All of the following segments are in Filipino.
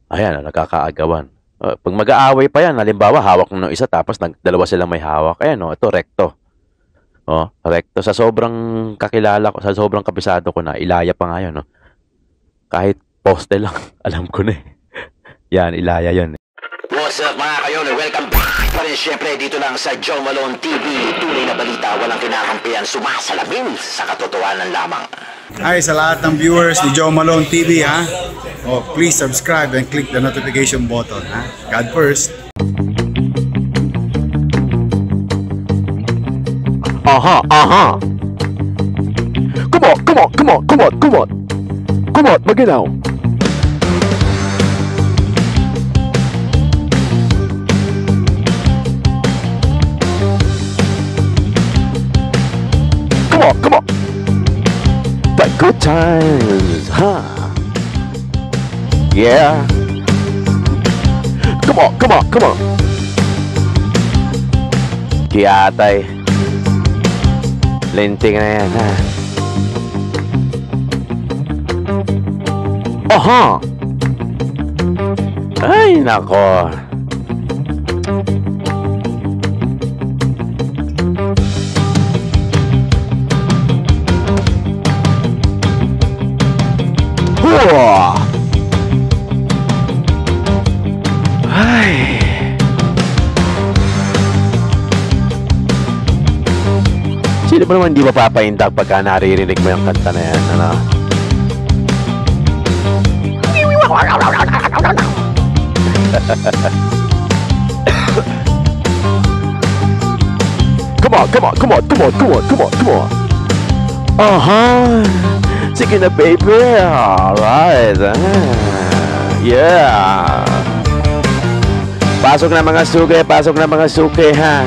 Ayan, nagkakaagawan. Pag mag-aaway pa yan, halimbawa, hawak ng isa tapos dalawa silang may hawak. Ayan, ito, rekto. Rekto. Sa sobrang kakilala ko, sa sobrang kabisado ko na, ilaya pa nga yun, no? Kahit poste lang, alam ko na eh. Yan, ilaya yun. What's up mga kayon? Welcome back pa rin syempre dito lang sa Joe Malone TV. Tunay na balita, walang kinakampihan, sumasalamin sa katotohanan lamang. Hi sa lahat ng viewers ni Joe Malone TV ha. Oh, please subscribe and click the notification button ha. God first. Aha. Come on, maginaw. Come on. The good times, huh? Yeah. Come on. Kiyatay. Linting na yan, ha? Aha! Ay, nako. Ay. Sino ba naman hindi mapapaindak pagka naririnig mo yung kanta na yan, ano? Come on. Sige na, baby. Alright. Yeah. Pasok na mga suki, ha.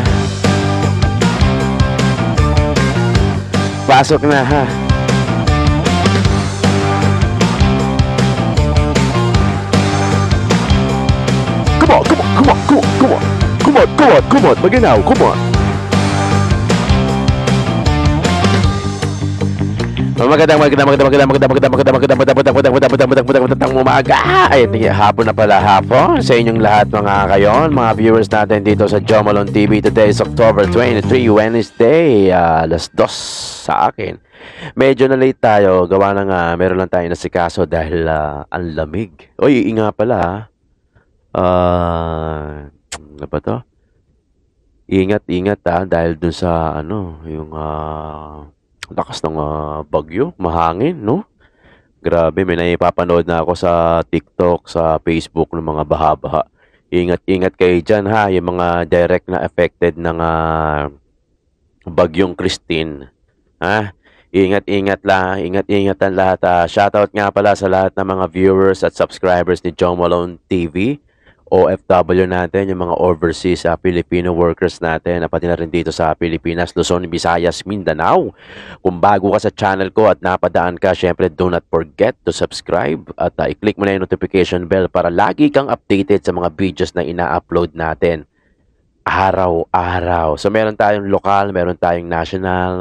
Pasok na, ha. Come on. Maginaw, come on. Magandang umaga. Ay, hapon na pala hapon sa inyong lahat mga kayon, mga viewers natin dito sa Joe Malone TV. Today is October 23, Wednesday, alas 2 sa akin. Medyo na late tayo, gawa na nga, meron lang tayo nasikaso dahil ang lamig. Oy, nga pala ano ba to? Ingat dahil dun sa yung lakas ng bagyo, mahangin, no? Grabe, may naipapanood na ako sa TikTok, sa Facebook ng mga baha-baha. Ingat kayo dyan, ha? Yung mga direct na affected ng bagyong Christine. Ha? Ingat ang lahat. Shoutout nga pala sa lahat ng mga viewers at subscribers ni Joe Malone TV. OFW natin, yung mga overseas Filipino workers natin, pati na rin dito sa Pilipinas, Luzon, Visayas, Mindanao. Kung bago ka sa channel ko at napadaan ka, syempre do not forget to subscribe at i-click mo na yung notification bell para lagi kang updated sa mga videos na ina-upload natin araw-araw. So meron tayong lokal, meron tayong national.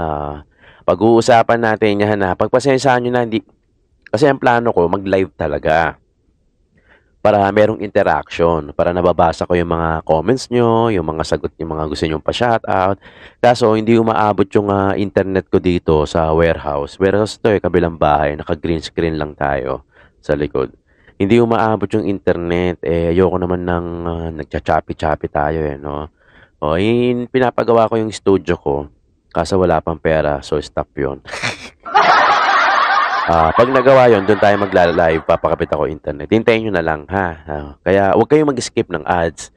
Pag-uusapan natin yan na pagpasensyahan nyo na, hindi, kasi ang plano ko mag-live talaga para merong interaction, para nababasa ko yung mga comments nyo, yung mga sagot, yung mga gusto nyong pa-shoutout. Kaso, hindi umaabot yung internet ko dito sa warehouse. Warehouse to kabilang bahay, naka-green screen lang tayo sa likod. Hindi umaabot yung internet, ayoko naman ng nagcha-choppy-choppy tayo, no? Pinapagawa ko yung studio ko, kaso wala pang pera, so stop yun. Pag nagawa yon, doon tayo magla-live, papakapit ako internet. Hintayin nyo na lang, ha? Kaya huwag kayong mag-skip ng ads.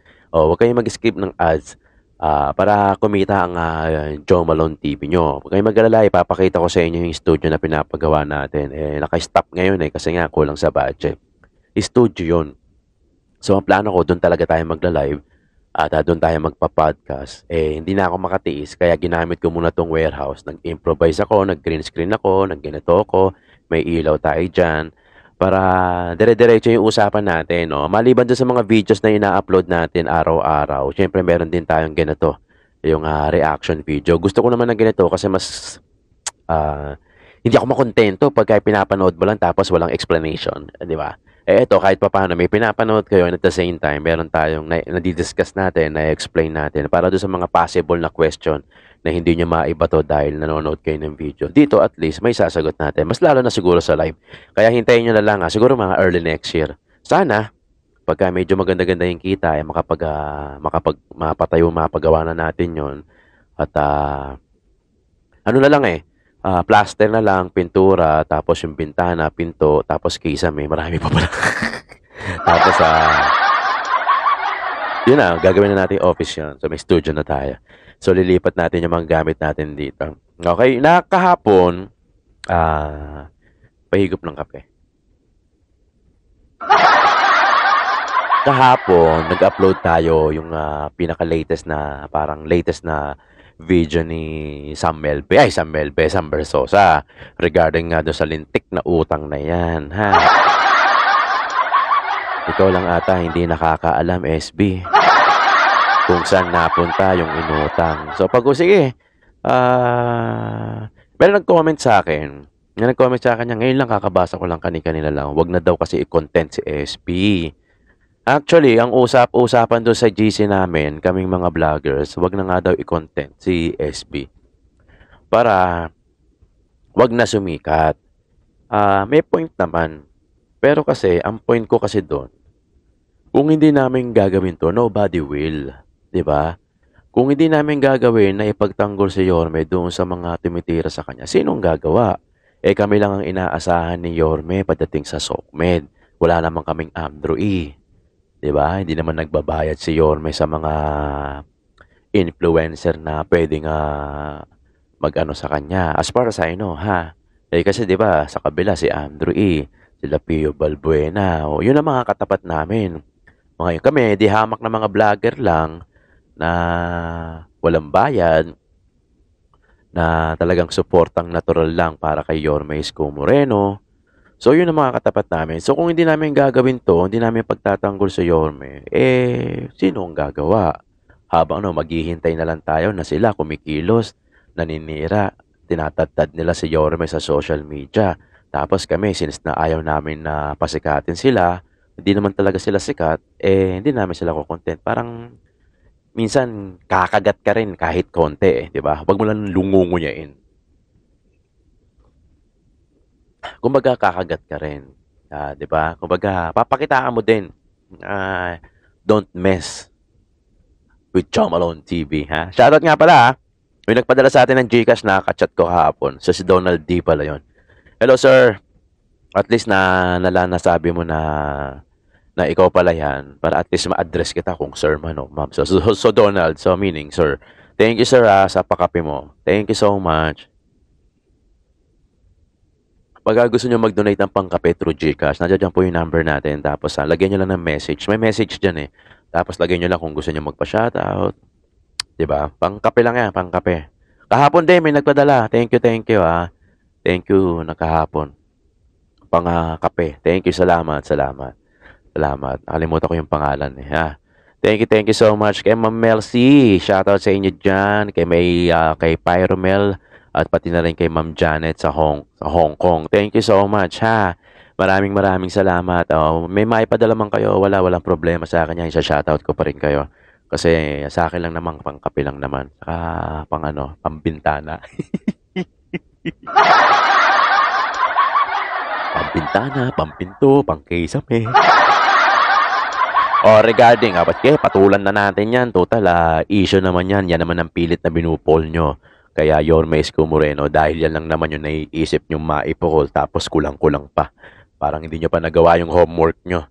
Para kumita ang Joe Malone TV nyo. Huwag kayong mag-alala, ipapakita ko sa inyo yung studio na pinapagawa natin. Naka-stop ngayon kasi nga kulang sa budget. Studio yon. So, ang plano ko, doon talaga tayo magla-live at doon tayo magpa-podcast. Hindi na ako makatiis, kaya ginamit ko muna tong warehouse. Nag-improvise ako, nag-green screen ako, nag-ganito ako. May ilaw tayo dyan para dire-diretso yung usapan natin, no? Maliban doon sa mga videos na ina-upload natin araw-araw, syempre meron din tayong ganito, yung reaction video. Gusto ko naman ng ganito kasi mas hindi ako makontento pagka pinapanood mo lang tapos walang explanation, di ba? Eh, eto kahit papaano may pinapanood kayo and at the same time meron tayong nadi-discuss natin, na-explain natin para do'n sa mga possible na question na hindi niyo maibato dahil nanonood kayo ng video. Dito at least may sasagot natin, mas lalo na siguro sa live. Kaya hintayin niyo na lang, siguro mga early next year. Sana pagka medyo maganda-ganda yung kita, eh, mapagawa na natin yon. At ano na lang plaster na lang, pintura, tapos yung bintana, pinto, tapos kisame, marami pa pala. Tapos yun na, gagawin na natin yung office yun. So may studio na tayo. So lilipat natin yung mga gamit natin dito. Okay, nakahapon, pahigop ng kape. Kahapon, nag-upload tayo yung pinaka-latest na, parang latest na video ni Sam Bersosa regarding nga doon sa lintik na utang na yan, ha? Ikaw lang ata hindi nakakaalam, SB, kung saan napunta yung inutang. So, sige, pero nag-comment sa akin, ngayon lang kakabasa ko lang kanina lang, wag na daw kasi i-content si SB. Actually, ang usap-usapan doon sa GC namin, kaming mga vloggers, wag na nga daw i-content si SB. Para wag na sumikat. May point naman. Pero kasi, ang point ko kasi doon, kung hindi namin gagawin to, nobody will. 'Di ba? Kung hindi namin gagawin na ipagtanggol si Yorme doon sa mga tumitira sa kanya, sinong gagawa? Eh kami lang ang inaasahan ni Yorme pagdating sa SOCMED. Wala namang kaming Andrew E. 'Di ba? Hindi naman nagbabayad si Yorme sa mga influencer na pwedeng mag-ano sa kanya. As far as I know, ha? Eh kasi 'di ba, sa kabila si Andrew E, sila Pio Balbuena, o yun ang mga katapat namin. Mga yun kami, di hamak na mga vlogger lang na walang bayad, na talagang suportang natural lang para kay Yorme Isko Moreno. So, yun ang mga katapat namin. So, kung hindi namin gagawin to, hindi namin pagtatanggol sa Yorme, sino ang gagawa? Habang maghihintay na lang tayo na sila kumikilos, naninira, tinatadtad nila si Yorme sa social media. Tapos kami, since na ayaw namin na pasikatin sila, hindi naman talaga sila sikat, hindi namin sila kukontent. Parang, minsan, kakagat ka rin kahit konti, di ba? Huwag mo lang lungungunyain. Kumbaga, kakagat ka rin. Di ba? Kumbaga, papakitaan mo din. Don't mess with Joe Malone TV, ha? Shoutout nga pala, ha? May nagpadala sa atin ng Gcash, nakaka-chat ko kahapon. So, si Donald D pala yun. Hello, sir. At least nasabi mo na ikaw pala yan para at least ma-address kita kung sir man o ma'am. So Donald, so meaning sir. Thank you, sir, sa pakape mo. Thank you so much. Pag gusto nyo mag-donate ng pangkape through Gcash, nandiyan po yung number natin. Tapos lagyan nyo lang ng message. May message dyan eh. Tapos lagyan nyo lang kung gusto nyo magpa-shoutout. Diba? Pangkape lang yan, pangkape. Kahapon din may nagpadala. Thank you, ha. Thank you, nakahapon. Pang-kape. Thank you, salamat. Nakalimutan ko yung pangalan eh, ha. Thank you so much kay Ma'am Melcy. Shoutout sa inyo dyan. Kay Pyromel at pati na rin kay Ma'am Janet sa Hong Kong. Thank you so much, ha. Maraming salamat. May maipadala man kayo, walang problema sa akin yan. Isa-shoutout ko pa rin kayo. Kasi sa akin lang naman, pangkape lang naman. Saka pambintana. Pampintana, pampinto, pangkisame. Regarding, patulan na natin yan. Total, issue naman yan. Yan naman ang pilit na binupol nyo. Kaya Yorme Isko Moreno, dahil yan lang naman yung naiisip nyo maipukol, tapos kulang-kulang pa. Parang hindi nyo pa nagawa yung homework nyo.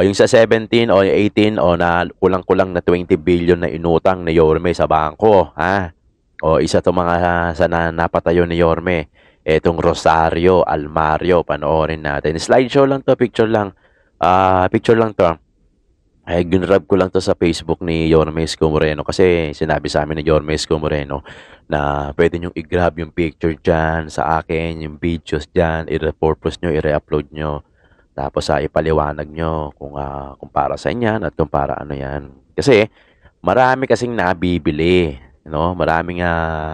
Yung sa 17 o 18 na kulang-kulang na 20 billion na inutang ni Yorme sa bangko, ha? Isa to mga sa napatayo ni Yorme. Etong Rosario Almario, panoorin natin. Slideshow lang to, picture lang to. Ginrab ko lang to sa Facebook ni Yorme Isko Moreno kasi sinabi sa amin ni Yorme Isko Moreno na pwede nyo i-grab yung picture dyan sa akin, yung videos dyan, i-repurpose nyo, i-re-upload nyo. Tapos ipaliwanag nyo kung para sa inyan at kung para ano yan. Kasi marami kasing nabibili, no? Maraming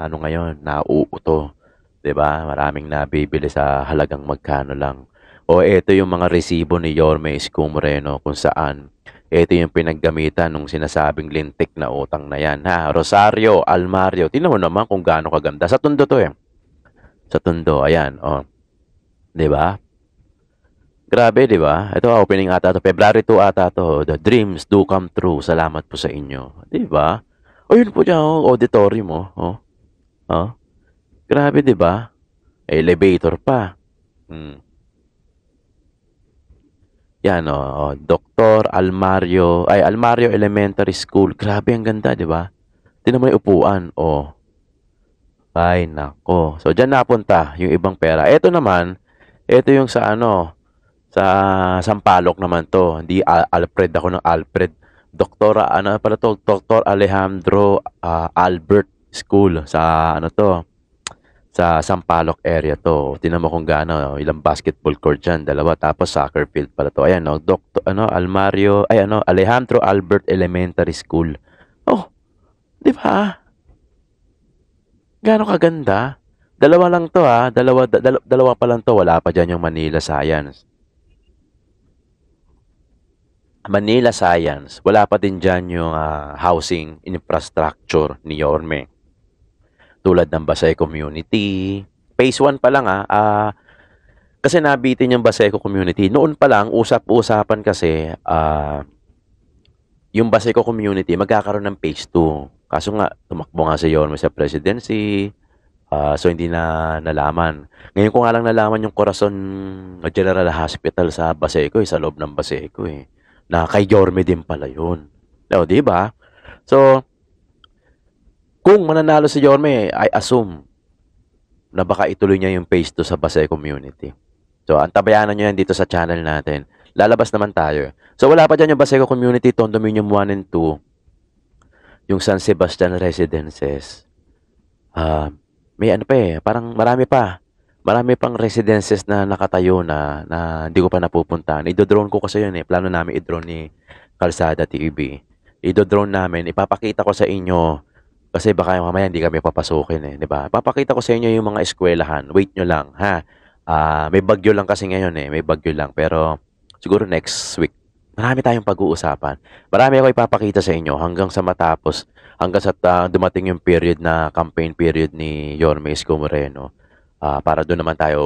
ngayon nauuto. 'Di ba? Maraming nabibili sa halagang magkano lang. O ito yung mga resibo ni Yorme Isko Moreno kung saan ito yung pinaggamitan nung sinasabing lintik na utang na yan. Ha? Rosario, Almario. Tingnan mo naman kung gaano kaganda. Sa Tondo to eh. Sa Tondo. Ayan. O. Diba? Grabe, diba? Ito, opening ata to. February 2 ata to. The dreams do come true. Salamat po sa inyo. Diba? O yun po dyan. Oh, auditorium mo. Oh. Oh. Grabe, diba? Elevator pa. Yan, Dr. Almario, Almario Elementary School. Grabe, ang ganda, di ba? Tingnan mo yung upuan, Ay, nako. So, dyan napunta yung ibang pera. Ito naman, ito yung sa sa Sampaloc naman to. Hindi Alfred ako ng Alfred. Dr. Alejandro Albert School sa sa Sampaloc area to. Tingnan mo kung gaano, ilang basketball court dyan, dalawa, tapos soccer field pala to. Ayan, Alejandro Albert Elementary School. Oh, di ba? Gaano kaganda? Dalawa lang to dalawa pa lang to, wala pa dyan yung Manila Science. Manila Science, wala pa din dyan yung housing infrastructure ni Yorme. Tulad ng Baseco Community. Phase 1 pa lang kasi nabitin yung Baseco Community. Noon pa lang, usap-usapan kasi yung Baseco Community magkakaroon ng Phase 2. Kaso nga, tumakbo nga si Yorme sa presidency. So, hindi na nalaman. Ngayon ko nga lang nalaman yung Corazon General Hospital sa Baseco, sa loob ng Baseco na kay Yorme din pala yun. O, diba? So, kung mananalo si Yorme, I assume na baka ituloy niya yung phase 2 sa Baseco Community. So, antabayanan nyo yan dito sa channel natin. Lalabas naman tayo. So, wala pa dyan yung Baseco Community, Condominium 1 and 2. Yung San Sebastian Residences. May parang marami pa. Marami pang residences na nakatayo na hindi ko pa napupuntahan. Idodrone ko kasi yun Plano namin i-drone ni Kalsada TV. Idodrone namin. Ipapakita ko sa inyo. Kasi baka mamaya hindi kami papasukin di ba? Papakita ko sa inyo yung mga eskwelahan. Wait nyo lang, ha? May bagyo lang kasi ngayon May bagyo lang. Pero siguro next week, marami tayong pag-uusapan. Marami ako ipapakita sa inyo hanggang sa matapos. Hanggang sa dumating yung period na campaign period ni Yorme Isko Moreno. Para doon naman tayo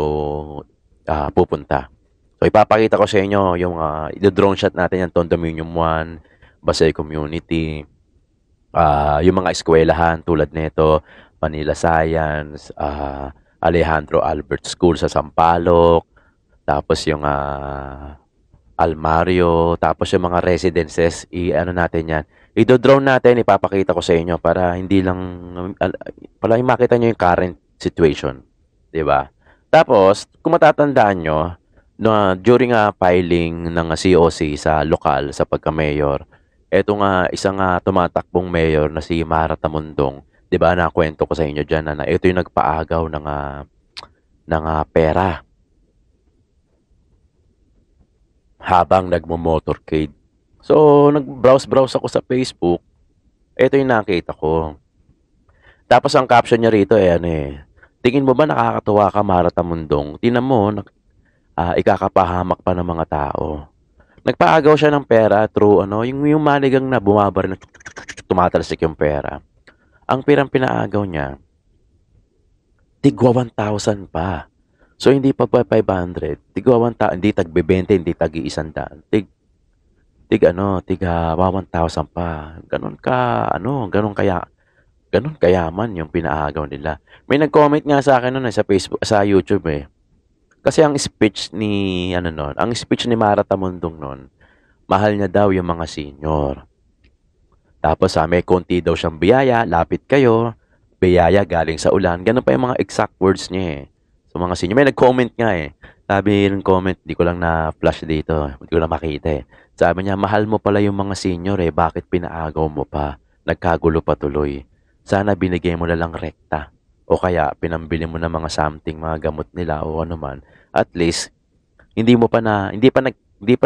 pupunta. So ipapakita ko sa inyo yung i-drone shot natin yung Condominium 1, Baseco Community, yung mga eskwelahan tulad nito, Manila Science, Alejandro Albert School sa Sampaloc, tapos yung Almario, tapos yung mga residences, natin yan. I-drone natin, ipapakita ko sa inyo para hindi lang, para makita nyo yung current situation. Diba? Tapos, kung matatandaan nyo, during filing ng COC sa lokal, sa pagka-mayor, eto nga isang tumatakbong mayor na si Mara Tamundong, 'di ba? Nakwento ko sa inyo diyan na ito yung nagpaagaw ng pera habang nagmo-motorcade. So, nag-browse ako sa Facebook. Ito yung nakita ko. Tapos ang caption niya rito tingin mo ba nakakatuwa ka, Mara Tamundong? Tingnan mo, ikakapahamak pa ng mga tao. Nagpaagaw siya ng pera through yung maligang na bumabar na tumatalsik yung pera. Ang pirang pinaagaw niya, tigwa 1,000 pa. So, hindi pa 500. Tigwa 1,000, hindi tag-20, hindi tag-100. Tigwa 1,000 pa. Ganon kayaman yung pinaagaw nila. May nag-comment nga sa akin sa Facebook, sa YouTube Kasi ang speech ni Mara Tamundong noon, mahal niya daw yung mga senior. Tapos may konti daw siyang biyaya, lapit kayo, biyaya galing sa ulan. Ganun pa yung mga exact words niya So mga senior, may nag-comment nga Sabi ng comment, di ko lang na-flash dito, hindi ko lang makita Sabi niya, mahal mo pala yung mga senior bakit pinaagaw mo pa? Nagkagulo pa tuloy. Sana binigay mo na lang rekta. O kaya, pinambili mo na mga something, mga gamot nila o ano man. At least, hindi pa,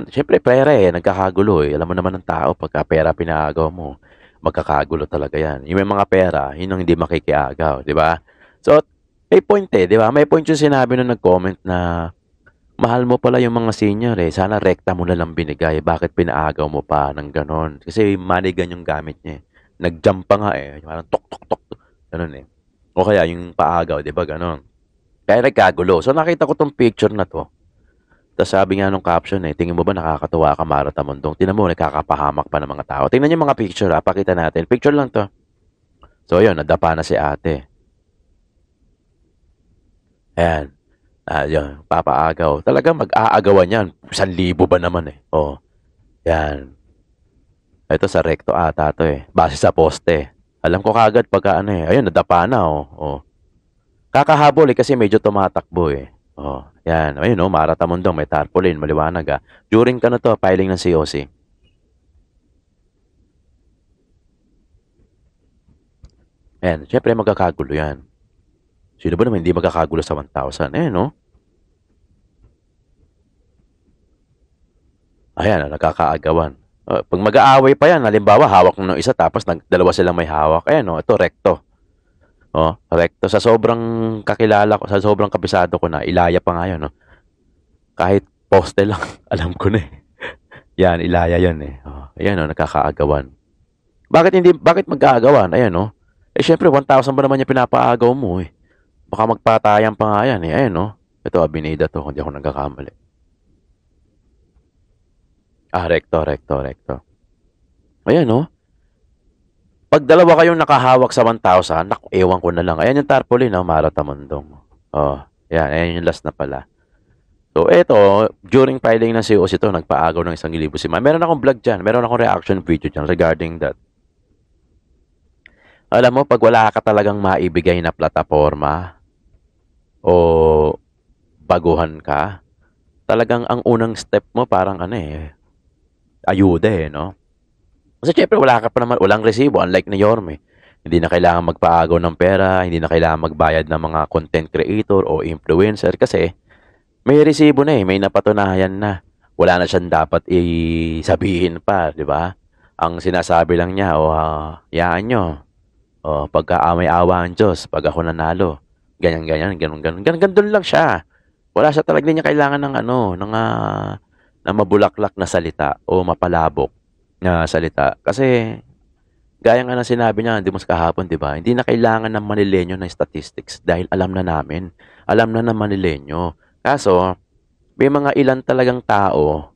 syempre pera nagkakagulo Alam mo naman ng tao, pagka pera pinaagaw mo, magkakagulo talaga yan. Yung may mga pera, yun ang hindi makikiagaw, di ba? So, may point di ba? May point yung sinabi nung nag-comment na Mahal mo pala yung mga senior eh. Sana rekta mo na lang binigay. Bakit pinaagaw mo pa ng ganon? Kasi manigan yung gamit niya eh. Nag-jump pa nga eh. Parang tok tok tok. Ganon eh. O kaya yung paagaw, di ba ganon? Kaya nagkagulo. So nakita ko tong picture na to. Tapos sabi nga nung caption eh, tingin mo ba nakakatuwa ka Marta Mondong? Tingnan mo, nakakapahamak pa ng mga tao. Tingnan niyo mga picture ha, pakita natin. Picture lang to. So yun, nadapa na si ate. Ayan. Yun, papaagaw. Talagang mag-aagawan yan. 1,000 ba naman eh. Oh, yan. Ito sa recto ata to eh. Base sa poste. Alam ko kagad pagka ano eh. Ayun, nadapa na oh. Oh. Kakahabol eh kasi medyo tumatakbo eh. Oh, yan. Ayun oh, Marta Mondong, may tarpaulin, maliwanag ah. During ka na to, filing ng COC. Ayan, syempre magkakagulo yan. Sino ba naman hindi magkakagulo sa 1,000? Eh, no? Ayan, nagkakaagawan. Pag mag-aaway pa yan, halimbawa, hawak mo ng isa, tapos dalawa silang may hawak. Ayan, no? Ito, recto. Oh, recto. Sa sobrang kakilala ko, sa sobrang kabisado ko na, Ilaya pa nga yun, no? Kahit poste lang, alam ko na eh. Yan, Ilaya yun eh. Oh, ayan, no? Nagkakaagawan. Bakit mag-aagawan? Ayan, no? Eh, syempre, 1,000 ba naman yung pinapaagaw mo eh. Baka magpatayan pa nga yan eh. Ayan, no? Ito, Abinida to, hindi ako nagkakamali. Recto, recto, recto. Ayan, no? Pag dalawa kayong nakahawak sa 1,000, naku, ewan ko na lang. Ayan yung tarpaulin, no? Marta Mondong. Oh, yan. Ayan yung last na pala. So, eto, during filing ng COC ito, nagpaagaw ng 1,000 si Ma. Meron akong vlog dyan. Meron akong reaction video dyan regarding that. Alam mo, pag wala ka talagang maibigay na plataforma o baguhan ka, talagang ang unang step mo parang ano eh, ayuda eh, no? Kasi syempre wala ka pa naman, walang resibo, unlike ni Yorme. Hindi na kailangan magpaagaw ng pera, hindi na kailangan magbayad ng mga content creator o influencer kasi may resibo na eh, may napatunayan na. Wala na siyang dapat sabihin pa, di ba? Ang sinasabi lang niya, yaan nyo. Pagka-amay-awa ang Diyos, pag ako nanalo. Ganyan, ganun lang siya. Wala siya talaga niya kailangan ng na mabulaklak na salita o mapalabok na salita. Kasi, gaya nga ng sinabi niya, hindi mo kahapon, di ba? Hindi na kailangan ng Manilenyo na statistics dahil alam na namin. Alam na ng Manilenyo. Kaso, may mga ilan talagang tao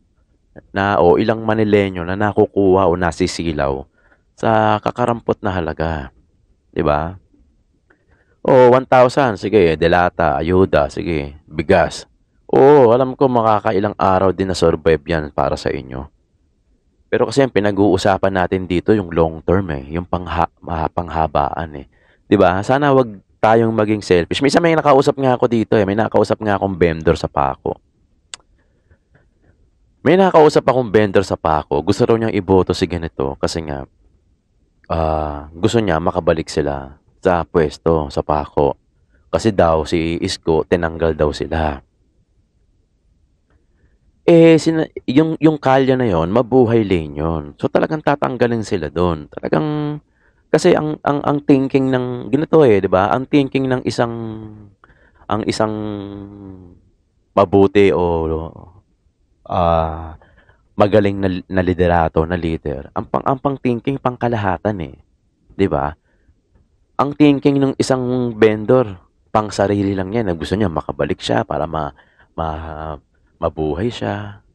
o ilang Manilenyo na nakukuha o nasisilaw sa kakarampot na halaga. Di ba? 1,000, sige, delata, ayuda, sige, bigas. Alam ko makakailang araw din na survive yan para sa inyo. Pero kasi yung pinag-uusapan natin dito yung long term eh, yung panghabaan eh. 'Di ba? Sana wag tayong maging selfish. Minsan may nakausap nga ako dito eh, may nakausap nga akong vendor sa Paco. May nakausap akong vendor sa Paco, gusto raw niyang iboto si ganito kasi nga gusto niya makabalik sila sa pwesto sa Paco. Kasi daw si Isko tinanggal daw sila. Yung kalye na yon, mabuhay lane yun. So talagang tatanggalin sila doon. Talagang kasi ang thinking ng ganito eh, 'di ba? Ang thinking ng isang mabuti o magaling na liderato, na leader. Ang pang thinking pangkalahatan eh, 'di ba? Ang thinking ng isang vendor pang sarili lang 'yan. Gusto niya makabalik siya para mabuhay siya.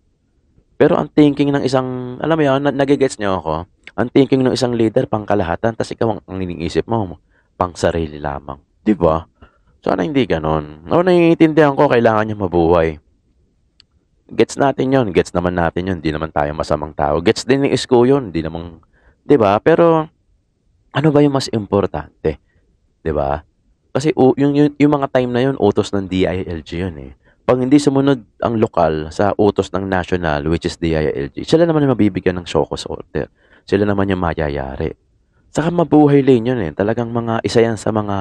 Pero ang thinking ng isang, alam mo yun, nagigets niyo ako? Ang thinking ng isang leader, pang kalahatan, tas ikaw ang iniisip mo, pang sarili lamang. Di ba? Sana hindi ganon. Naiintindihan ko, kailangan niya mabuhay. Gets natin yon, gets naman natin yon, di naman tayo masamang tao. Gets din ni Isko yun, di naman, di ba? Pero, ano ba yung mas importante? Di ba? Kasi yung mga time na yun, utos ng DILG yun eh. Pag hindi sumunod ang lokal sa utos ng national, which is DILG, sila naman yung mabibigyan ng Shocos order. Sila naman yung mayayari. Saka mabuhay lane yun eh. Talagang isa yan sa mga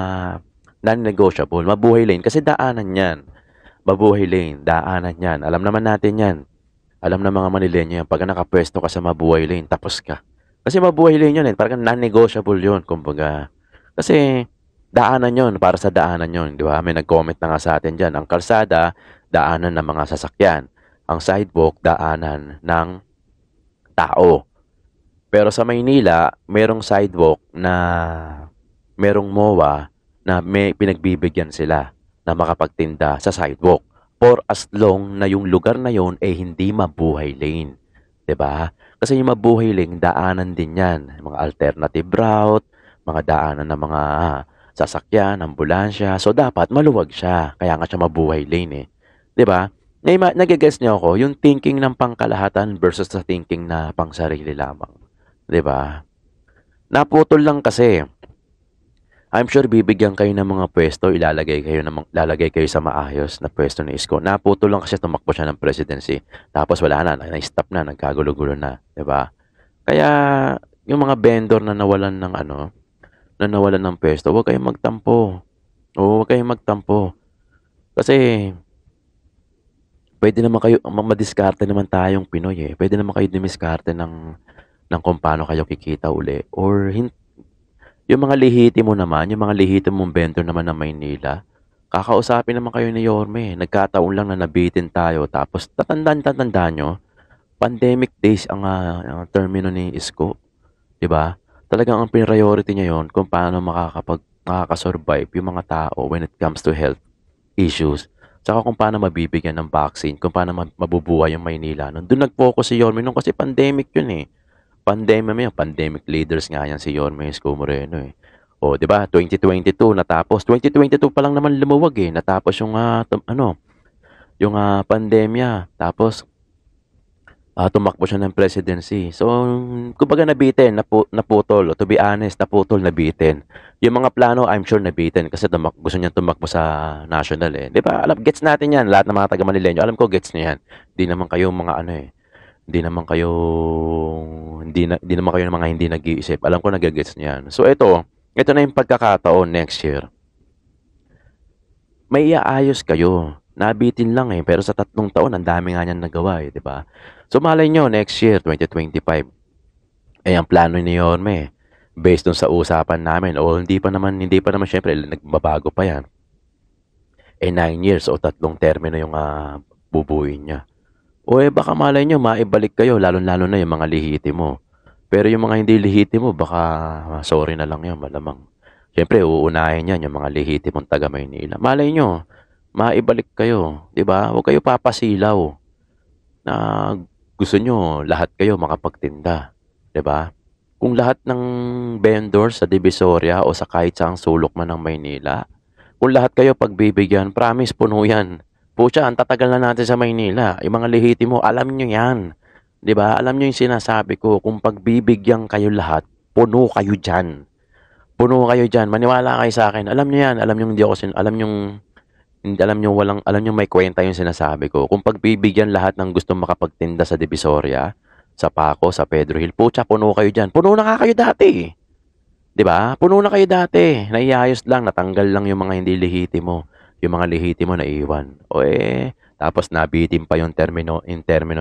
non-negotiable. Mabuhay lane. Kasi daanan yan. Mabuhay lane. Daanan yan. Alam naman natin yan. Alam na mga Manilenyo yan. Pag nakapwesto ka sa mabuhay lane, tapos ka. Kasi mabuhay lane yun eh. Parang non-negotiable yun. Kumbaga. Kasi daanan yun. Para sa daanan yun. Di ba? May nag-comment na nga sa atin dyan. Ang kalsada, daanan ng mga sasakyan. Ang sidewalk, daanan ng tao. Pero sa Maynila, merong sidewalk na merong MOA na may pinagbibigyan sila na makapagtinda sa sidewalk for as long na yung lugar na yon ay hindi mabuhay lane. 'Di ba? Kasi yung mabuhay lane, daanan din yan. Mga alternative route, mga daanan ng mga sasakyan, ambulansya. So, dapat maluwag siya. Kaya nga siya mabuhay lane eh. 'Di ba? Nagigess niyo ako, yung thinking ng pangkalahatan versus sa thinking na pangsarili lamang. 'Di ba? Naputol lang kasi. I'm sure bibigyan kayo ng mga pwesto, ilalagay kayo sa maayos na pwesto ni Isko. Naputol lang kasi tumakbo siya ng presidency. Tapos wala na-stop na, nagkagulo-gulo na, 'di ba? Kaya yung mga vendor na nawalan ng na nawalan ng pwesto, huwag kayong magtampo. Oo, huwag kayong magtampo. Kasi pwede naman kayo, madiskarte naman tayong Pinoy eh. Pwede naman kayo dumiskarte ng kung paano kayo kikita uli. Or yung mga lihitimo naman, yung mga lihitimong vendor naman ng Maynila, kakausapin naman kayo ni Yorme. Nagkataon lang na nabitin tayo. Tapos tatandaan nyo, pandemic days ang termino ni Isko. 'Di ba? Talagang ang priority niya yon kung paano makakasurvive yung mga tao when it comes to health issues. Saka kung paano mabibigyan ng vaccine, kung paano mabubuhay yung Maynila. Doon nag-focus si Yorme nung kasi pandemic yun eh. Pandemic leaders nga yan si Yorme Isko Moreno eh. O, 'di ba? 2022 natapos. 2022 pa lang naman lumuwag eh. Natapos yung pandemya. Tapos tumakbo siya ng presidency. So, kumbaga nabitin, naputol. To be honest, naputol, nabitin. Yung mga plano, I'm sure nabitin kasi gusto niya tumakbo sa national eh. 'Di ba? Gets natin 'yan. Lahat ng mga taga Manileño, alam ko gets niyo 'yan. Hindi naman kayo mga hindi naman kayo ng mga hindi nag-iisip. Alam ko nagagets niyan. So ito na yung pagkakataon next year. May iaayos kayo. Nabitin lang eh, pero sa 3 taon ang dami nga niyan nagawa eh, 'di ba? So malay nyo next year 2025. Ang plano ni Yorme based dun sa usapan namin o hindi pa naman syempre nagbabago pa 'yan. 9 years o 3 termino yung bubuuin niya. O baka malay nyo, maibalik kayo, lalo-lalo na yung mga lihitimo. Pero yung mga hindi lihitimo, baka sorry na lang yun, malamang. Siyempre, uunahin yan, yung mga lihitimong taga Maynila. Malay nyo, maibalik kayo, di ba? Huwag kayo papasilaw na gusto nyo, lahat kayo makapagtinda, di ba? Kung lahat ng vendors sa Divisoria o sa kahit saang sulok man ng Maynila, kung lahat kayo pagbibigyan, promise, puno yan. Pucha, ang tatagal na natin sa Maynila. Yung mga lihitimo, alam nyo yan. 'Di ba? Alam nyo yung sinasabi ko. Kung pagbibigyan kayo lahat, puno kayo dyan. Puno kayo dyan. Maniwala kayo sa akin. Alam nyo yan. Alam nyo hindi ako alam nyo may kwenta yung sinasabi ko. Kung pagbibigyan lahat ng gustong makapagtinda sa Divisoria, sa Paco, sa Pedro Hill, pucha, puno kayo dyan. Puno na nga kayo dati. 'Di ba? Puno na kayo dati. Naiayos lang, natanggal lang yung mga hindi lihitimo. Yung mga lihitimo na iwan. Tapos nabitin pa yung termino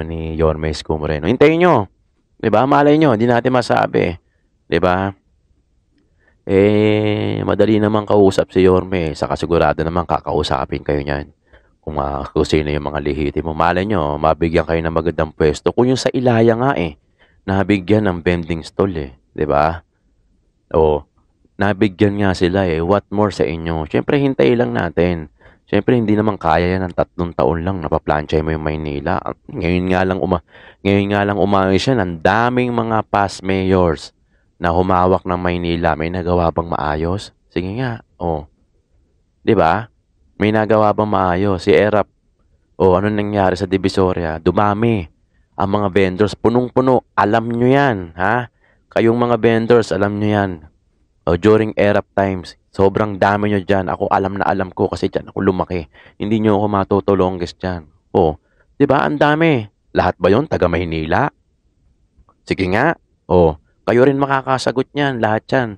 ni Yorme Isko Moreno. Hintayin nyo. 'Di ba? Malay nyo, hindi natin masabi. 'Di ba? Madali naman kausap si Yorme. Saka sigurado naman kakausapin kayo niyan. Kung sino yung mga lihitimo. Malay nyo, mabigyan kayo ng magandang pwesto. Kung yung sa Ilaya nga nabigyan ng vending stall 'di ba? Nabigyan nga sila What more sa inyo? Siyempre, hintay lang natin. Siyempre, hindi naman kaya yan ng 3 taon lang. Napaplansya mo yung Maynila. Ngayon nga lang umayos yan. Ang daming mga past mayors na humawak ng Maynila. May nagawa bang maayos? Sige nga. 'Di ba? May nagawa bang maayos? Si Erap. Ano nangyari sa Divisoria? Dumami. Ang mga vendors, punong-puno. Alam nyo yan, ha? Kayong mga vendors, alam nyo yan. During Erap times, sobrang dami nyo dyan. Ako alam ko kasi dyan ako lumaki. Hindi nyo ako matutulongges dyan. 'Di ba? Ang dami. Lahat ba yon taga Maynila? Sige nga. Kayo rin makakasagot niyan, lahat yan.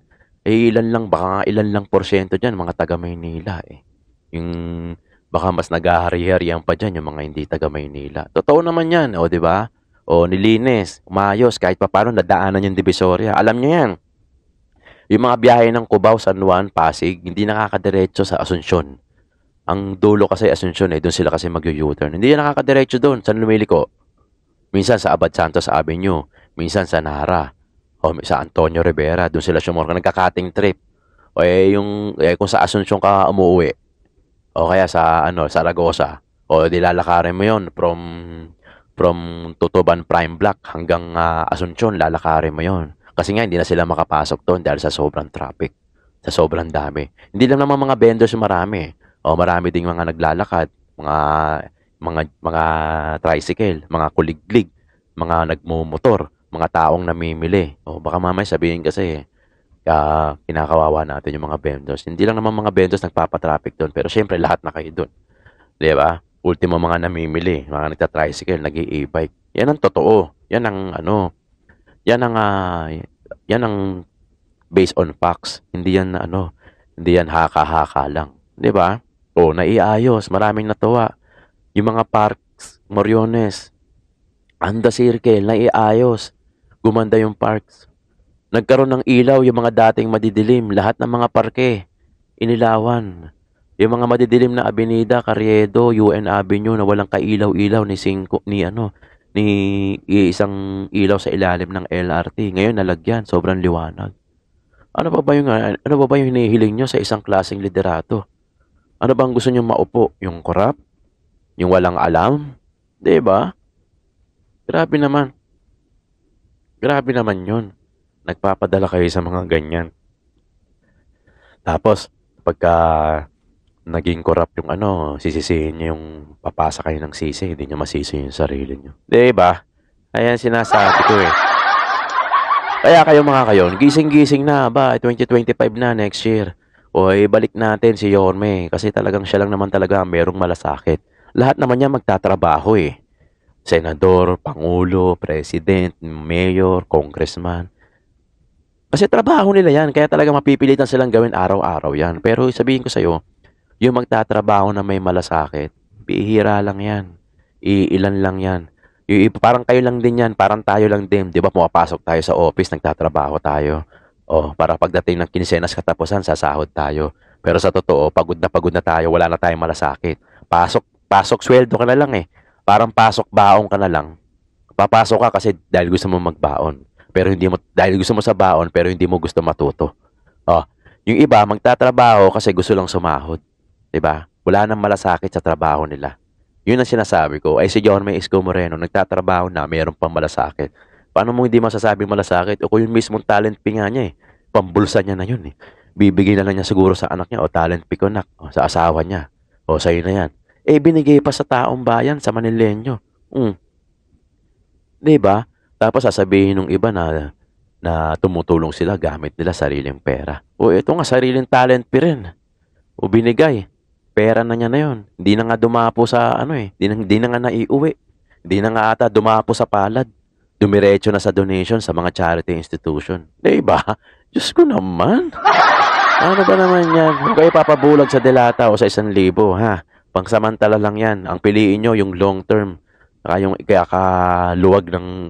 Baka ilan lang porsyento dyan, mga taga Maynila Yung baka mas nag-ahari-harihan pa dyan yung mga hindi taga Maynila. Totoo naman yan, 'di ba? Nilinis, umayos, kahit pa paano nadaanan yung Divisoria. Alam nyo yan. Yung mga biyahe ng Cubao, San Juan, Pasig, hindi nakakadiretso sa Asunsyon. Ang dulo kasi Asuncion doon sila kasi mag-u-turn. Hindi yan nakakadiretso doon. Saan lumiliko? Minsan sa Abad Santos Avenue, minsan sa Nara, o sa Antonio Rivera, doon sila sumorka, nagka-cutting trip. O kung sa Asuncion ka umuwi, o kaya sa Zaragoza, o lalakarin mo 'yon from Tutuban Prime Block hanggang Asuncion, lalakarin mo 'yon. Kasi nga hindi na sila makapasok doon dahil sa sobrang traffic, sa sobrang dami. Hindi lang naman mga vendors yung marami. O marami ding mga naglalakad, mga tricycle, mga kuliglig, mga nagmumotor, mga taong namimili. O baka mamaya sabihin kasi kinakawawa natin yung mga vendors. Hindi lang naman mga vendors nagpapatraffic doon, pero syempre lahat na kayo doon. 'Di ba? Ultimo mga namimili, mga nagta-tricycle, nag-e-bike. Yan ang totoo. Yan ang yan ang based on facts. Hindi yan haka-haka lang, 'di ba? Naiayos, maraming natuwa. Yung mga parks, Moriones, Anda Circle, naiayos. Gumanda yung parks. Nagkaroon ng ilaw yung mga dating madidilim, lahat ng mga parke, inilawan. Yung mga madidilim na abenida, Carriedo, UN Avenue na walang kailaw-ilaw ni isang ilaw sa ilalim ng LRT. Ngayon nalagyan, sobrang liwanag. Ano ba yung hinihiling nyo sa isang klaseng liderato? Ano bang gusto nyo maupo? Yung corrupt? Yung walang alam? 'Di ba? Grabe naman. Grabe naman 'yun. Nagpapadala kayo sa mga ganyan. Tapos pagka naging corrupt yung sisisihin niyo yung papasa kayo ng sisi, hindi niyo masisi yung sarili niyo. 'Di ba? Ayan sinasabi ko eh. Kaya kayo mga kayon, gising-gising na ba? 2025 na next year. Balik natin si Yorme kasi talagang siya lang naman talaga ang merong malasakit. Lahat naman niya magtatrabaho eh. Senador, Pangulo, President, Mayor, Congressman. Kasi trabaho nila yan, kaya talaga mapipilitan silang gawin araw-araw yan. Pero sabihin ko sa'yo, yung magtatrabaho na may malasakit, bihira lang yan. Iilan lang yan. Parang kayo lang din yan, parang tayo lang din. Di ba pumapasok tayo sa office, nagtatrabaho tayo. Para pagdating ng kinsenas katapusan, sasahod tayo. Pero sa totoo, pagod na tayo, wala na tayong malasakit. Pasok sweldo ka na lang eh. Parang pasok baon ka na lang. Papasok ka kasi dahil gusto mo magbaon. Pero dahil gusto mo sa baon, pero hindi mo gusto matuto. Yung iba, magtatrabaho kasi gusto lang sumahod. Diba? Wala nang malasakit sa trabaho nila. Yun ang sinasabi ko. Si Yorme Isko Moreno, nagtatrabaho na, mayroon pang malasakit. Paano mo hindi masasabing malasakit? O kung yung mismong talent fee nga niya eh. Pambulsa niya na yun eh. Bibigay na lang niya siguro sa anak niya o talent fee ko sa asawa niya. Sa'yo na yan. Binigay pa sa taong bayan, sa Manileño. Diba? Tapos sasabihin ng iba na tumutulong sila gamit nila sariling pera. Ito nga, sariling talent fee rin. Binigay. Pera na niya na yun. Hindi na nga dumapo sa Hindi na nga naiuwi. Hindi na nga ata dumapo sa palad. Dumiretso na sa donation sa mga charity institution. Diba? Diyos ko naman. Ano ba naman yan? Huwag kayo papabulag sa delata o sa 1,000, ha? Pangsamantala lang yan. Ang piliin nyo yung long term. Saka yung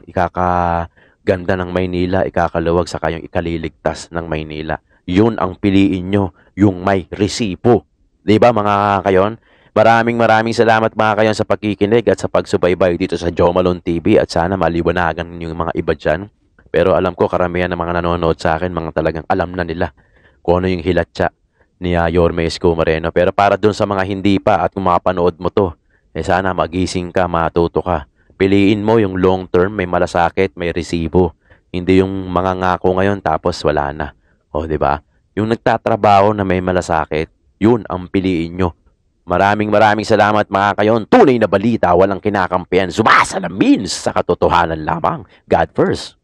ikakaganda ng Maynila, ikakaluwag, saka yung ikaliligtas ng Maynila. Yun ang piliin nyo. Yung may resipo. Diba mga kayon? Maraming salamat mga kayon sa pagkikinig at sa pagsubaybay dito sa Joe Malone TV at sana maliwanagan yung mga iba dyan. Pero alam ko karamihan ng mga nanonood sa akin, mga talagang alam na nila kung ano yung hilatsa ni Yorme Isko Moreno. Pero para dun sa mga hindi pa at kung makapanood mo to, sana magising ka, matuto ka. Piliin mo yung long term, may malasakit, may resibo. Hindi yung mga ngako ngayon tapos wala na. Diba? Yung nagtatrabaho na may malasakit, yun ang piliin nyo. Maraming salamat mga kayon. Tunay na balita, walang kinakampihan. Sumasalamin sa katotohanan lamang. God first.